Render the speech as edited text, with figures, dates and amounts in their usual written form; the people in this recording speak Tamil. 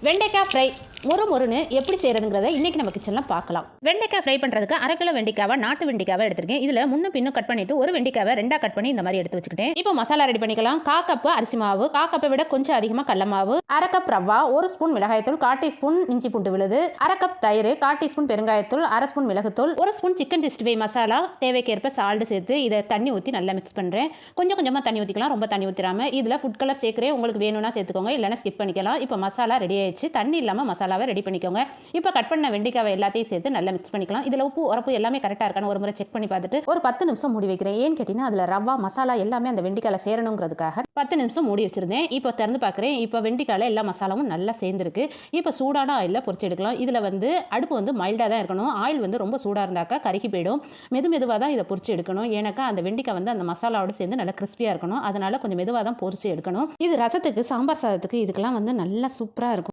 வெண்டைக்காய் ஃப்ரை மொறுன்னு எப்படி செய்யறதுங்கிறத இன்னைக்கு நம்ம கிச்சனில் பார்க்கலாம். வெண்டைக்காய் ஃப்ரை பண்ணுறதுக்கு 1/2 கிலோ வெண்டைக்காவை நாட்டு வெண்டைக்காவை எடுத்திருக்கேன். இதில் முன்ன பின்னும் கட் பண்ணிட்டு ஒரு வெண்டைக்காவை 2 கட் பண்ணி இந்த மாதிரி எடுத்து வச்சுக்கிட்டேன். இப்போ மசாலா ரெடி பண்ணிக்கலாம். 1/4 கப் அரிசி மாவு, 1/4 கப்பை விட கொஞ்சம் அதிகமாக கடல மாவு, 1/2 கப் ரவா, 1 ஸ்பூன் மிளகாய்த்தூள், 1/4 டீஸ்பூன் இஞ்சி பூண்டு விழுது, 1/2 கப் தயிர், 1/4 டீஸ்பூன் பெருங்காயத்தூள், 1/2 ஸ்பூன் மிளகுத்தூள், 1 ஸ்பூன் சிக்கன் 65 மசாலா, தேவைக்கேற்ப சால்ட் சேர்த்து இதை தண்ணி ஊற்றி நல்லா மிக்ஸ் பண்ணுறேன். கொஞ்சம் கொஞ்சமாக தண்ணி ஊற்றிக்கலாம், ரொம்ப தண்ணி ஊற்றிடாம. இதில் ஃபுட் கலர் சேர்க்குறேன், உங்களுக்கு வேணும்னா சேர்த்துக்கோங்க, இல்லைனா ஸ்கிப் பண்ணிக்கலாம். இப்போ மசாலா ரெடி ஆயிடுச்சு. தண்ணி இல்லாமல் மசாலாவை ரெடி பண்ணிக்கோங்க. இப்போ கட் பண்ண வெண்டைக்காவை எல்லாத்தையும் சேர்த்து நல்லா மிக்ஸ் பண்ணிக்கலாம். இதில் உப்பு உரப்பு எல்லாமே கரெக்டாக இருக்கான்னு ஒரு முறை செக் பண்ணி பார்த்துட்டு ஒரு 10 நிமிஷம் மூடி வைக்கிறேன். ஏன்னு கேட்டிங்கன்னா அதில் ரவா மசாலா எல்லாமே அந்த வெண்டைக்காயில் சேரணுங்கிறதுக்காக 10 நிமிஷம் மூடி வச்சிருந்தேன். இப்போ திறந்து பார்க்குறேன். இப்போ வெண்டைக்காயில் எல்லா மசாலாவும் நல்லா சேர்ந்துருக்கு. இப்போ சூடான ஆயிலில் பொரிச்சு எடுக்கலாம். இதில் அடுப்பு மைல்டாக தான் இருக்கணும். ஆயில் ரொம்ப சூடாக இருந்தாக்கா கருகி போயிடும். மெதுவாக தான் இதை பொரிச்சு எடுக்கணும். ஏன்னாக்கா அந்த வெண்டைக்காய் அந்த மசாலாவோடு சேர்ந்து நல்லா கிறிஸ்பியாக இருக்கணும். அதனால கொஞ்சம் மெதுவாக தான் பொரிச்சு எடுக்கணும். இது ரசத்துக்கு, சாம்பார் சாதத்துக்கு இதுக்கெல்லாம் நல்லா சூப்பராக இருக்கும்.